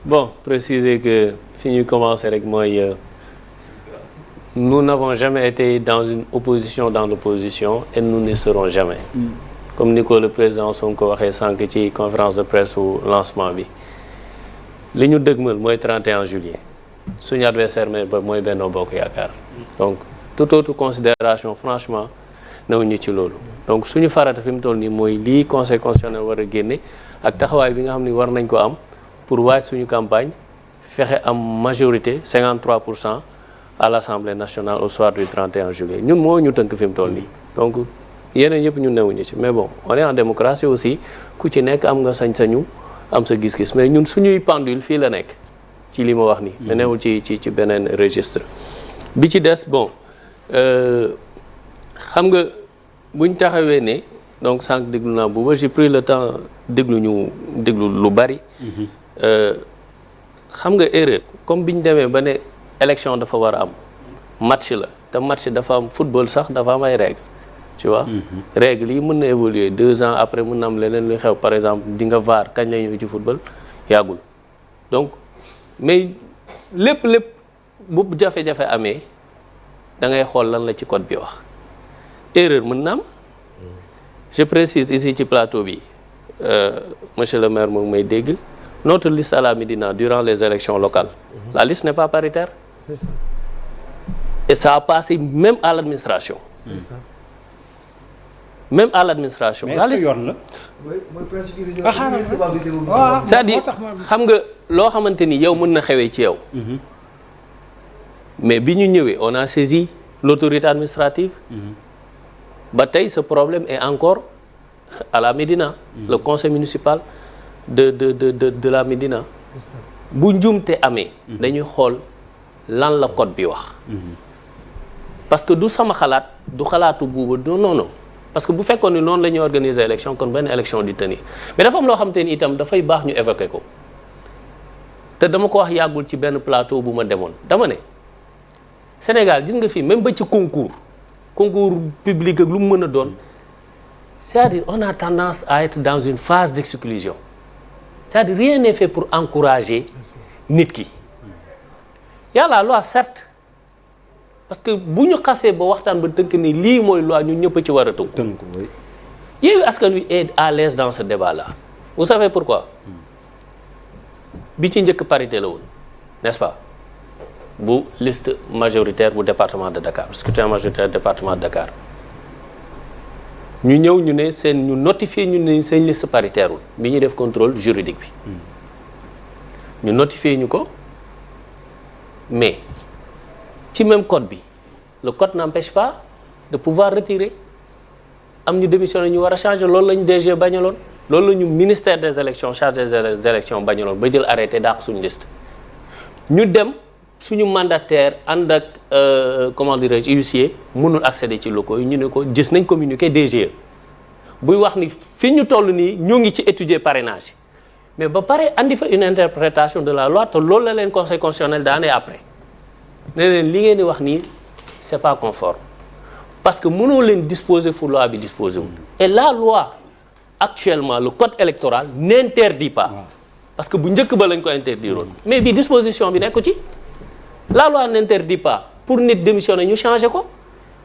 Bon, préciser que fi ñuy commencer rek mooy nous n'avons jamais été dans une opposition dans l'opposition et nous ne serons jamais. Comme ni ko le président Sonko waxee sànq ci conférence de presse ou lancement bi li ñu dëgmal mooy 31 juillet suñu adversaire mooy Benno Bokk Yaakaar. Donc toute autre considération franchement newuñu ci loolu. Donc suñu farata fi mu toll nii mooy lii conseil constitutionnel war a génne ak taxawaay bi nga xam ni war nañ ko am pour waaj suñu campagne fexe am majorité 53% à l'Assemblée nationale au soir du 31 juillet ñun moo ñu tënk fi mu toll nii. Donc yeneen yëpp ñu newuñu ci mais bon on est en démocratie aussi ku ci nekk am nga sañ-sañu am sa gis-gis mais ñun suñuy pendule fii la nekk ci li ma wax nii. mais newul ci beneen registre. bi ci des bon xam nga buñ taxawee ne donc sànq déglu naa bu ba j'ai pris le temps déglu lu bari. xam nga erreur comme biñ demee ba ne élection dafa war a am match la te match dafa am football sax dafa am ay règles. Tu vois règles yi mën na évoluer 2 ans après mën na am leneen luy xew par exemple di nga VAR kañ la ñëw ci football yàggul donc mais lépp bu jafe-jafe amee da ngay xool lan la ci code bi wax erreur mën na am je précise ici ci plateau bi monsieur le maire moom may dégg notre liste à la Médina durant les élections locales la liste n'est pas paritaire. C'est ça. Et ça a passé même à l'administration. C'est ça. Même à l'administration. mais est-ce que yoon la. c'est-à-dire xam nga loo xamante ni yow mën na xewee ci yow. mais bi ñu ñëwee on a saisi l'autorité administrative. ba tey ce problème est encore à la Médina. le conseil municipal de la Médina. bu njuumte amee. dañuy xool lan la code bi wax. parce que du sama xalaat du xalaatu buuba non. parce que bu fekkoon ni noonu la ñuy organiser élection kon benn élection di tenir mais dafa am loo xamante ni itam dafay baax ñu évoquer ko te dama ko wax yàggul ci benn plateau bu ma demoon dama ne Sénégal gis nga fii même ba ci concours public ak lu mu mën a doon c'est-à-dire on a tendance à être dans une phase d'exclusion c'est-à-dire rien n'est fait pour encourager nit ki y a la loi certes parce que bu ñu xasee ba waxtaan ba tënk ni lii mooy loi ñun ñëpp ci war a tënk. Yewwi Askan Wi est à l'aise dans ce débat-là. Vous savez pourquoi? bi ci njëkk parité la woon n'est-ce pas bu liste majoritaire bu département de Dakar scrutin majoritaire département de Dakar ñu ñëw ñu ne ñu notifié ñu ne seen liste paritaire wul bi ñuy def contrôle juridique bi. ñu notifié ñu ko mais. ci même code bi le code n'empêche pas de pouvoir retirer am ñu démissionné ñu war a changer loolu la ñu DG bañaloon loolu la ñu ministère des élections chargé des élections bañaloon ba jël arrêté dàq suñu liste ñu dem suñu mandataire ànd ak comment dirais-je huissier mënul accéder ci locaux yi ñu ne ko gis nañ communiqué DGE buy wax ni fi ñu toll nii ñoo ngi ci étudier parrainage mais ba pare andi fa une interprétation de la loi te loolu la leen conseil constitutionnel daanee après ne leen li ngeen di wax nii c'est pas conforme parce que mënoo leen disposer fu loi bi disposer wu. Et la loi actuellement le code électoral n'interdit pas. parce que bu njëkk ba lañ ko interdiroon. mais bi disposition bi nekk ci. la loi n'interdit pas pour nit démissionner ñu changer ko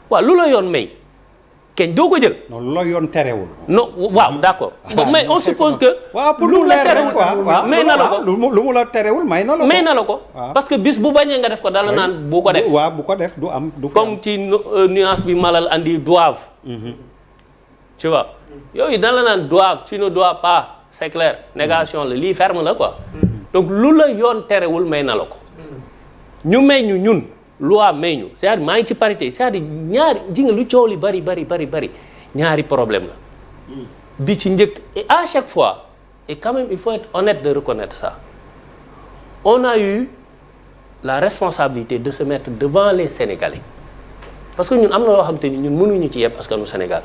waaw lu la yoon may kenn doo ko jël. non lu la yoon terewul. non waaw d'accord. mais on suppose que. waaw pour lu la terewul may na la ko lu mu la terewul may na la ko. may na la ko parce que bis bu bañee nga def ko dala naan bu ko def. waaw bu ko def du am du. comme ci nuance bi Malal andi doivent. tu vois yooyu dala naan doivent tu ne dois pas c'est clair négation la lii ferme la quoi. donc lu la yoon terewul may na la ko. ñu may ñu ñun. loi may ñu c'est-à-dire maa ngi ci parité c'est-à-dire ñaari ji nga lu coow li bari ñaari problème la bi ci njëkk et à chaque fois et quand même il faut être honnête de reconnaître ça on a eu la responsabilité de se mettre devant les Sénégalais parce que ñun am na loo xam te ni ñun mënuñu ci yëpp askanu Sénégal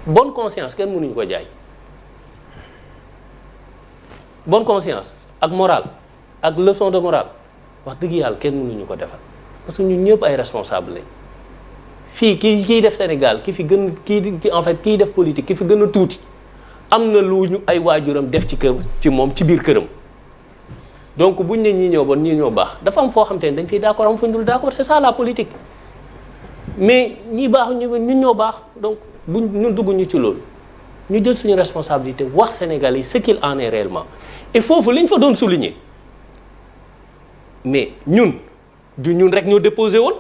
bonne conscience kenn mënuñu ko jaay bonne conscience ak morale ak leçon de morale wax dëgg yàlla kenn mënuñu ko defal parce que ñun ñëpp ay responsable lañ fii kiy def Sénégal ki fi gën kii en fait kiy def politique ki fi gën a tuuti am na lu ñu ay waajuram def ci kër ci moom ci biir këram donc buñ ne ñii ñoo bon ñii ñoo baax dafa am foo xam te ne dañ fiy d'accord am fu ñu dul d'accord c'est ça la politique mais ñi baax ñun ñoo baax donc buñ ñu dugg ñu ci loolu ñu jël suñu responsabilité wax Sénégal yi ce qu'il en est réellement et foofu li ñu fa doon souligner mais ñun rek ñoo déposé woon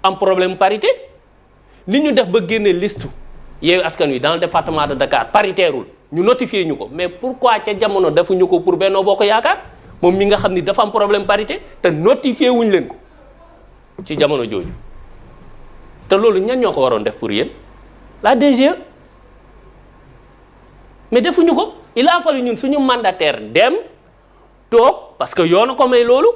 am problème parité li ñu def ba génne liste Yewwi Askan Wi dans le département de Dakar paritairewul ñu notifié ñu ko mais pourquoi ca jamono defuñu ko pour Benno Bokk Yaakaar moom mi nga xam ni dafa am problème parité te notifié wuñ leen ko ci jamono jooju te loolu ñan ñoo ko waroon def pour yéen la DGE mais defuñu ko il a fallu ñun suñu mandataire dem toog parce que yoonu ko may loolu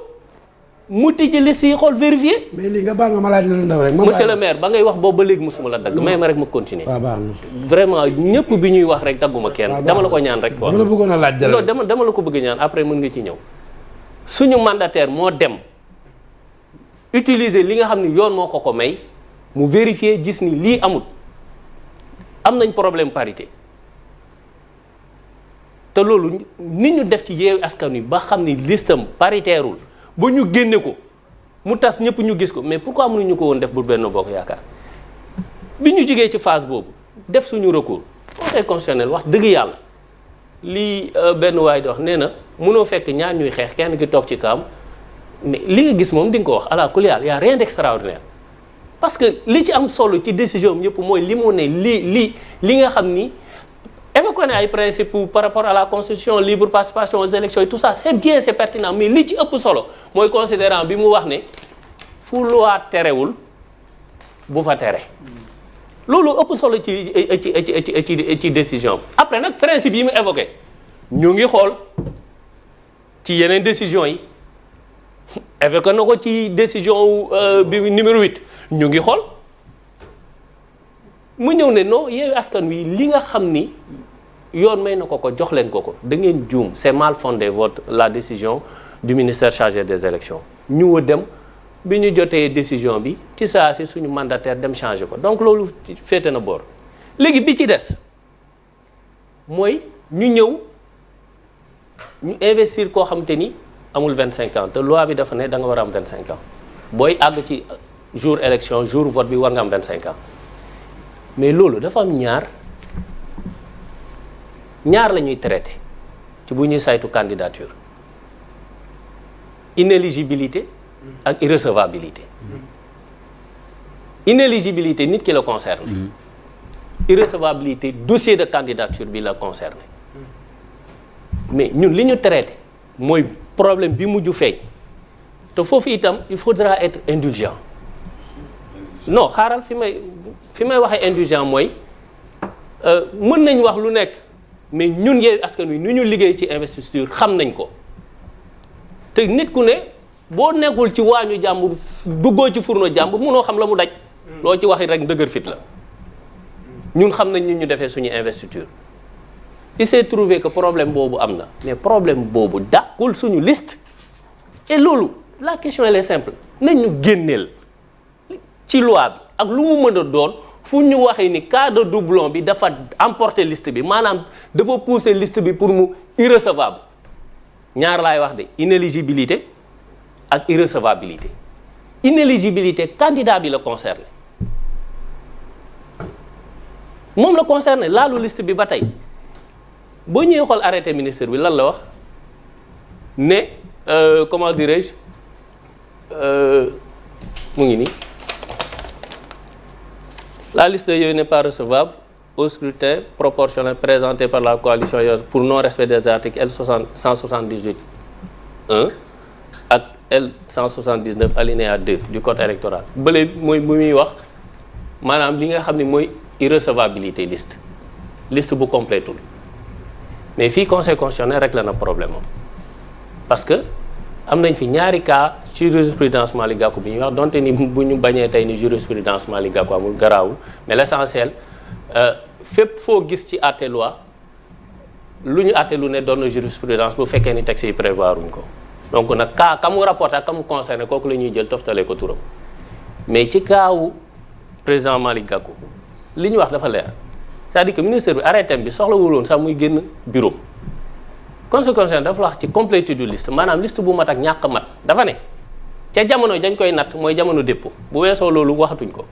mu tijji liste yi xool vérifier. mais lii nga baal ma laaj la lu ndaw rek. monsieur le maire ba ngay wax boobu ba léegi mosuma la dagg. may ma rek ma continuer. waaw baax na. vraiment ñëpp bi ñuy wax rek dagguma kenn. dama la ko ñaan rek. dama la bëggoon a laaj non dama la ko bëgg ñaan après mën nga ci ñëw. suñu mandataire moo dem utiliser li nga xam ni yoon moo ko may mu vérifier gis ni lii amut am nañ problème parité te loolu nit ñu def ci Yewwi Askan Wi ba xam ni listam paritairewul ba ñu génne ko mu tas ñëpp ñu gis ko mais pourquoi mënuñu ko woon def bu Benno Bokk Yaakaar bi ñu jógee ci phase boobu def suñu recours conseil constitutionnel wax dëgg yàlla lii benn waay di wax nee na mënoo fekk ñaar ñuy xeex kenn ki toog ci kaam mais li nga gis moom di nga ko wax ala kulli haal y a rien d'extraordinaire parce que li ci am solo ci décision am yëpp mooy li mu ne li nga xam ni évoqué na ay principes par rapport à la constitution libre participation aux élections et tout ça c'est bien c'est pertinent mais li ci ëpp solo mooy considérant bi mu wax ne fu loi terewul bu fa tere loolu ëpp solo ci décision après nag principe yi mu évoqué ñu ngi xool ci yeneen décision yi évoqué na ko ci décision bi numéro 8 ñu ngi xool mu ñëw ne non Yewwi Askan Wi li nga xam ni yoon may na ko jox leen ko da ngeen juum c'est mal fondé la décision du ministère chargé des élections ñu dem bi ñu jotee décision bi ci saa si suñu mandataire dem changer ko donc loolu féete na boor léegi bi ci des mooy ñu ñëw ñu investir koo xam te ni amul 25 ans te loi bi dafa ne da nga war a am 25 ans booy àgg ci jour élection jour vote bi war nga am 25 ans mais loolu dafa am ñaar la ñuy traité ci bu ñuy saytu candidature inéligibilité ak irrecevabilité inéligibilité nit ki la concerne irrecevabilité dossier de candidature bi la concerné mais ñun li ñu traité mooy problème bi mujj feeñ te foofu itam il faudra être indulgent non xaaral fi may waxee indulgent mooy mën nañ wax lu nekk mais ñun Yewwi Askan Wi nu ñu liggéey ci investiture xam nañ ko te nit ku ne boo nekkul ci waañu jàmbur duggoo ci fourneau jàmbur mënoo xam la mu daj loo ci waxi rek dëgër fit la ñun xam nañ ni ñu defee suñu investiture il s'est trouvé que problème boobu am na mais problème boobu dàqul suñu liste et loolu la question elle est simple nañ ñu génneel ci loi bi ak lu mu mën a doon fu ñu waxee ni cas de doublon bi dafa emporter liste bi maanaam dafa pousser liste bi pour mu irrecevable ñaar laay wax de inéligibilité ak irrecevabilité inéligibilité candidat bi la concerné moom la concerné laalu liste bi ba tey boo ñëwee xool arrêté ministre bi lan la wax ne comment dirais-je mu ngi nii la liste de Yewwi n'est pas recevable au scrutin proportionnel présenté par la coalition Yewwi pour non-respect des articles L 178.1 ak L 179 alinéa 2 du code électoral bële mooy bu muy wax maanaam li nga xam ne mooy irrecevabilité liste bu complétul mais fii conseil constitutionnel réglé na problème am parce que am nañ fi ñaari cas ci jurisprudence Malick Gakou bi ñuy wax donte ni bu ñu bañee tey ni jurisprudence Malick Gakou amul garaawul mais l'essentiel fépp foo gis ci àtte loi lu ñu àtte lu ne doon na jurisprudence bu fekkee ni texte yi prévoir uñ ko donc nag cas ka mu rapporté ak ka mu concerné kooku la ñuy jël toftale ko turam mais ci kaawu président Malick Gakou li ñu wax dafa leer c'est-à-dire que ministère bi arrêté bi soxlawul woon sax muy génn bureau conseil constitutionnel dafa wax ci complétude du liste maanaam liste bu mat ak ñàkk mat dafa ne ca jamono dañ koy natt mooy jamono dépôt bu weesoo loolu waxatuñ ko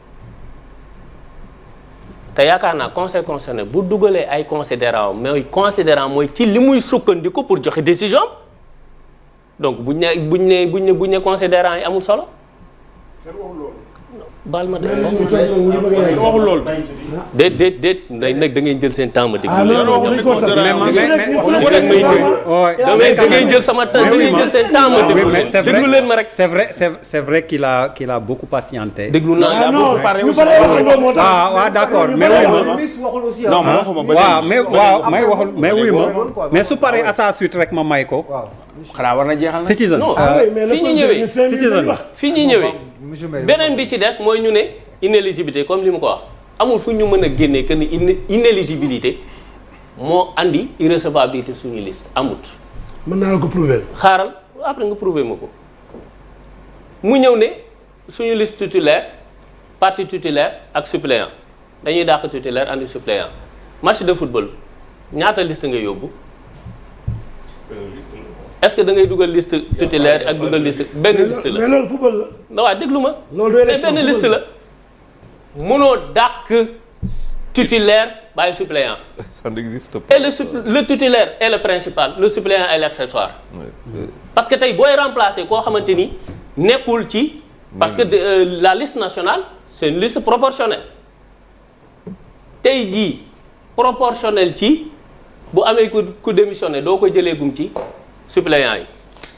te yaakaar naa conseil constitutionnel bu dugalee ay considérant mooy ci li muy sukkandiku pour joxe décision donc buñ ne considérant yi amul solo. baal ma de waxul loolu. déet nag da ngeen jël seen temps ma déglu. ah non non dañ ko tas mais da ngeen jël sama temps da ngeen jël seen temps ma déglu leen ma rek. c'est vrai qu'il a beaucoup patienté. déglu naa non ñu pare waxal moo tax. waaw d'accord mais wuy ma. non man waxuma ba waxul mais wuy ma mais su paree à sa suite rek ma may ko. xanaa war na jeexal na. Citizen. non fii ñu ñëwee fii ñu ñëwee. beneen bi ci des mooy ñu ne inéligibilité comme li mu ko wax amul fu ñu mën a génnee que ni inéligibilité moo andi irrecevabilité suñu liste amut. mën naa la ko prouver. xaaral après nga prouver ma ko mu ñëw ne suñu liste titulaire parti titulaire ak suppléant dañuy dàq titulaire andi suppléant match de football ñaata liste nga yóbbu. est-ce que da ngay dugal liste titulaire ak dugal liste benn liste la mais loolu football la. non waaw déglu ma. loolu mais benn liste la. mënoo dàq titulaire bàyyi suppléant. Ça n'existe pas. et le titulaire est le principal le suppléant est l'accessoire. parce que tey booy remplacer koo xamante ni nekkul ci. parce que la liste nationale c'est une liste proportionnelle. tey jii proportionnel ci bu amee ku démissionné doo ko jëlee gum ci. suppléant yi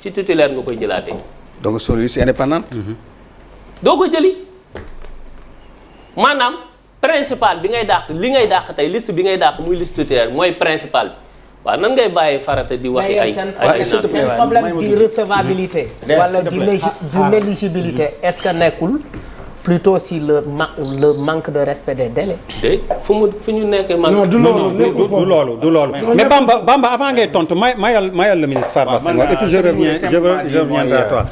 ci titulaire nga koy jëlaatee. donc sur liste indépendante. doo ko jëli maanaam principal bi ngay dàq li ngay dàq tey liste bi ngay dàq muy liste titulaire mooy principal bi waaw nan ngay bàyyi farata di waxi ay seen problème di recevabilité wala d'inéligibilité est-ce que nekkul plutôt si le manque de respect des délais. fu ñu nekkee man. non du loolu du loolu mais Bamba avant ngay tontu mayal le ministre Farba Senghor et puis je reviens à toi.